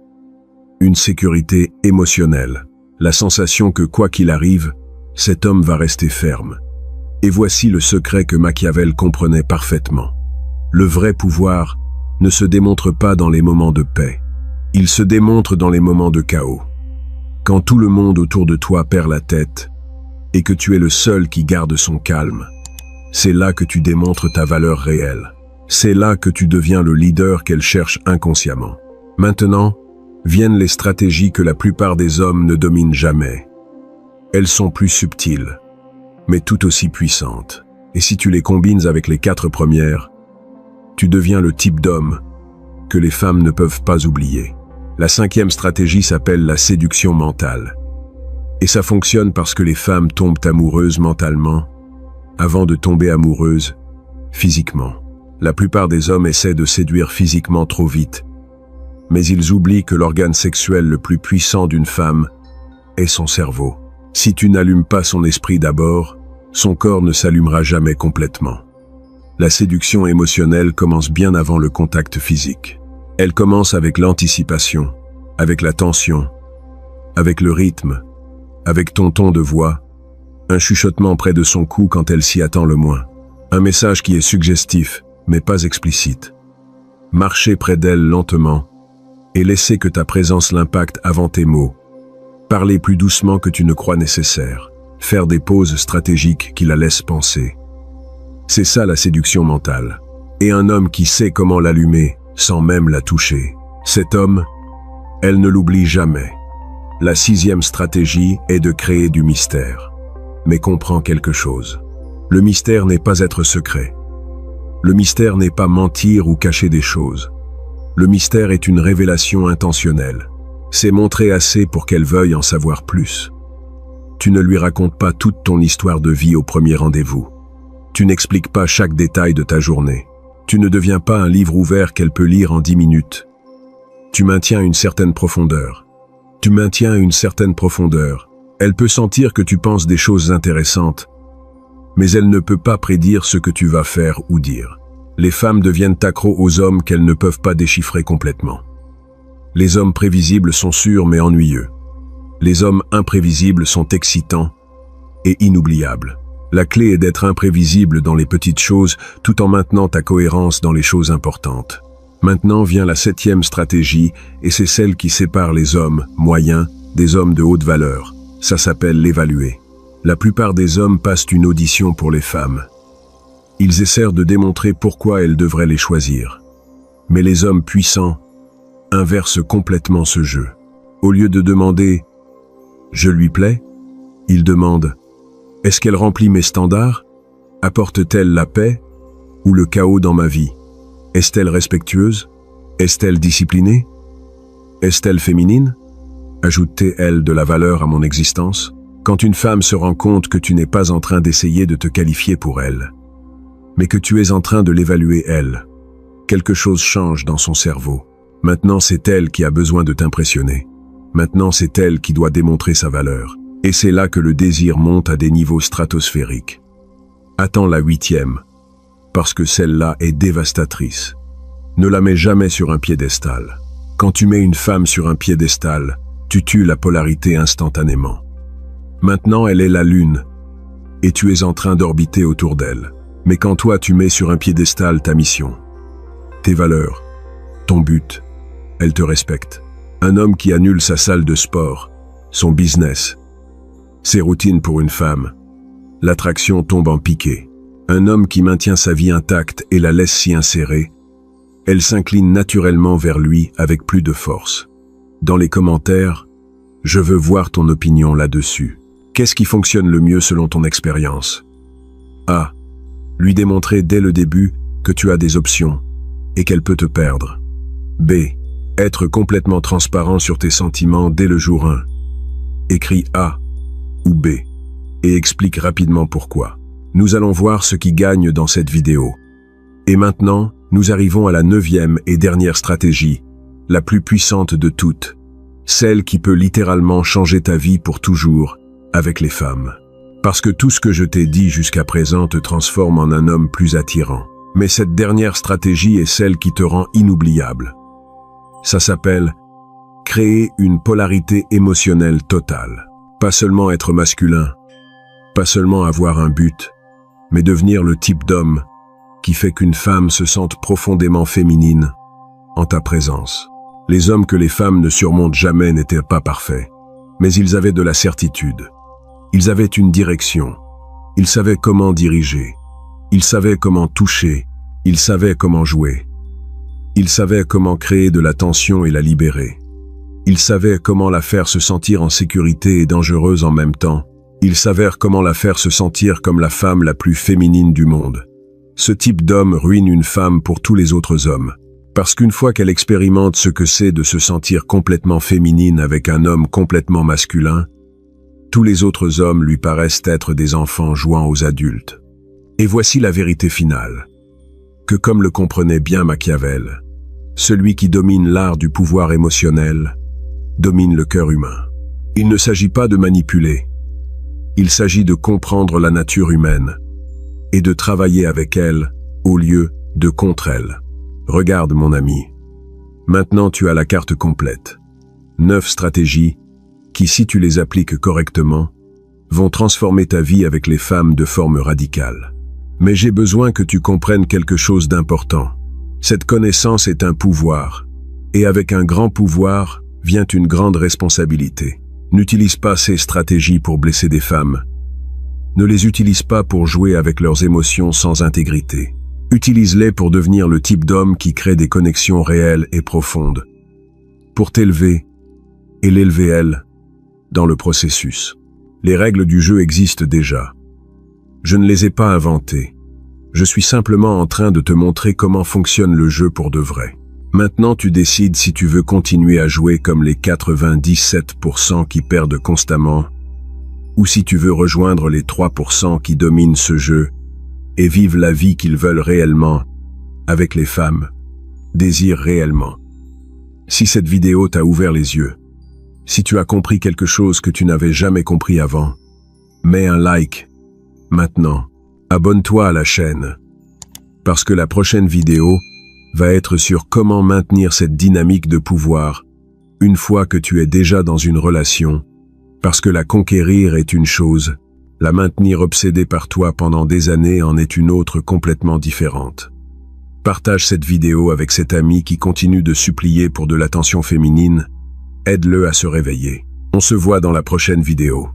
Une sécurité émotionnelle. La sensation que quoi qu'il arrive, cet homme va rester ferme. Et voici le secret que Machiavel comprenait parfaitement. Le vrai pouvoir ne se démontre pas dans les moments de paix. Il se démontre dans les moments de chaos. Quand tout le monde autour de toi perd la tête et que tu es le seul qui garde son calme, c'est là que tu démontres ta valeur réelle. C'est là que tu deviens le leader qu'elle cherche inconsciemment. Maintenant, viennent les stratégies que la plupart des hommes ne dominent jamais. Elles sont plus subtiles, mais tout aussi puissantes. Et si tu les combines avec les 4 premières, tu deviens le type d'homme que les femmes ne peuvent pas oublier. La 5e stratégie s'appelle la séduction mentale. Et ça fonctionne parce que les femmes tombent amoureuses mentalement avant de tomber amoureuses physiquement. La plupart des hommes essaient de séduire physiquement trop vite, mais ils oublient que l'organe sexuel le plus puissant d'une femme est son cerveau. Si tu n'allumes pas son esprit d'abord, son corps ne s'allumera jamais complètement. La séduction émotionnelle commence bien avant le contact physique. Elle commence avec l'anticipation, avec la tension, avec le rythme, avec ton ton de voix, un chuchotement près de son cou quand elle s'y attend le moins, un message qui est suggestif, mais pas explicite. Marcher près d'elle lentement et laisser que ta présence l'impacte avant tes mots. Parler plus doucement que tu ne crois nécessaire. Faire des pauses stratégiques qui la laissent penser. C'est ça la séduction mentale. Et un homme qui sait comment l'allumer sans même la toucher. Cet homme, elle ne l'oublie jamais. La 6e stratégie est de créer du mystère. Mais comprends quelque chose. Le mystère n'est pas être secret. Le mystère n'est pas mentir ou cacher des choses. Le mystère est une révélation intentionnelle. C'est montrer assez pour qu'elle veuille en savoir plus. Tu ne lui racontes pas toute ton histoire de vie au premier rendez-vous. Tu n'expliques pas chaque détail de ta journée. Tu ne deviens pas un livre ouvert qu'elle peut lire en 10 minutes. Tu maintiens une certaine profondeur. Elle peut sentir que tu penses des choses intéressantes, mais elle ne peut pas prédire ce que tu vas faire ou dire. Les femmes deviennent accros aux hommes qu'elles ne peuvent pas déchiffrer complètement. Les hommes prévisibles sont sûrs mais ennuyeux. Les hommes imprévisibles sont excitants et inoubliables. La clé est d'être imprévisible dans les petites choses tout en maintenant ta cohérence dans les choses importantes. Maintenant vient la 7e stratégie et c'est celle qui sépare les hommes moyens des hommes de haute valeur. Ça s'appelle l'évaluer. La plupart des hommes passent une audition pour les femmes. Ils essaient de démontrer pourquoi elles devraient les choisir. Mais les hommes puissants inversent complètement ce jeu. Au lieu de demander « Je lui plais ?» ils demandent « Est-ce qu'elle remplit mes standards? Apporte-t-elle la paix ou le chaos dans ma vie? Est-elle respectueuse? Est-elle disciplinée? Est-elle féminine? Ajoute-t-elle de la valeur à mon existence? » Quand une femme se rend compte que tu n'es pas en train d'essayer de te qualifier pour elle, mais que tu es en train de l'évaluer elle, quelque chose change dans son cerveau. Maintenant c'est elle qui a besoin de t'impressionner. Maintenant c'est elle qui doit démontrer sa valeur. Et c'est là que le désir monte à des niveaux stratosphériques. Attends la 8e, parce que celle-là est dévastatrice. Ne la mets jamais sur un piédestal. Quand tu mets une femme sur un piédestal, tu tues la polarité instantanément. Maintenant elle est la lune, et tu es en train d'orbiter autour d'elle. Mais quand toi tu mets sur un piédestal ta mission, tes valeurs, ton but, elle te respecte. Un homme qui annule sa salle de sport, son business, ses routines pour une femme, l'attraction tombe en piqué. Un homme qui maintient sa vie intacte et la laisse s'y insérer, elle s'incline naturellement vers lui avec plus de force. Dans les commentaires, je veux voir ton opinion là-dessus. Qu'est-ce qui fonctionne le mieux selon ton expérience? A. Lui démontrer dès le début que tu as des options et qu'elle peut te perdre. B. Être complètement transparent sur tes sentiments dès le jour 1. Écris A ou B et explique rapidement pourquoi. Nous allons voir ce qui gagne dans cette vidéo. Et maintenant, nous arrivons à la 9e et dernière stratégie, la plus puissante de toutes, celle qui peut littéralement changer ta vie pour toujours avec les femmes. Parce que tout ce que je t'ai dit jusqu'à présent te transforme en un homme plus attirant. Mais cette dernière stratégie est celle qui te rend inoubliable. Ça s'appelle créer une polarité émotionnelle totale. Pas seulement être masculin, pas seulement avoir un but, mais devenir le type d'homme qui fait qu'une femme se sente profondément féminine en ta présence. Les hommes que les femmes ne surmontent jamais n'étaient pas parfaits, mais ils avaient de la certitude. Ils avaient une direction. Ils savaient comment diriger. Ils savaient comment toucher. Ils savaient comment jouer. Ils savaient comment créer de la tension et la libérer. Ils savaient comment la faire se sentir en sécurité et dangereuse en même temps. Ils savaient comment la faire se sentir comme la femme la plus féminine du monde. Ce type d'homme ruine une femme pour tous les autres hommes. Parce qu'une fois qu'elle expérimente ce que c'est de se sentir complètement féminine avec un homme complètement masculin, tous les autres hommes lui paraissent être des enfants jouant aux adultes. Et voici la vérité finale. Que comme le comprenait bien Machiavel, celui qui domine l'art du pouvoir émotionnel domine le cœur humain. Il ne s'agit pas de manipuler. Il s'agit de comprendre la nature humaine et de travailler avec elle au lieu de contre elle. Regarde mon ami. Maintenant tu as la carte complète. 9 stratégies qui, si tu les appliques correctement, vont transformer ta vie avec les femmes de forme radicale. Mais j'ai besoin que tu comprennes quelque chose d'important. Cette connaissance est un pouvoir. Et avec un grand pouvoir vient une grande responsabilité. N'utilise pas ces stratégies pour blesser des femmes. Ne les utilise pas pour jouer avec leurs émotions sans intégrité. Utilise-les pour devenir le type d'homme qui crée des connexions réelles et profondes. Pour t'élever et l'élever elle dans le processus. Les règles du jeu existent déjà. Je ne les ai pas inventées. Je suis simplement en train de te montrer comment fonctionne le jeu pour de vrai. Maintenant, tu décides si tu veux continuer à jouer comme les 97% qui perdent constamment, ou si tu veux rejoindre les 3% qui dominent ce jeu et vivent la vie qu'ils veulent réellement, avec les femmes, désirent réellement. Si cette vidéo t'a ouvert les yeux, si tu as compris quelque chose que tu n'avais jamais compris avant, mets un like. Maintenant, abonne-toi à la chaîne, parce que la prochaine vidéo va être sur comment maintenir cette dynamique de pouvoir une fois que tu es déjà dans une relation, parce que la conquérir est une chose, la maintenir obsédée par toi pendant des années en est une autre complètement différente. Partage cette vidéo avec cet ami qui continue de supplier pour de l'attention féminine, aide-le à se réveiller. On se voit dans la prochaine vidéo.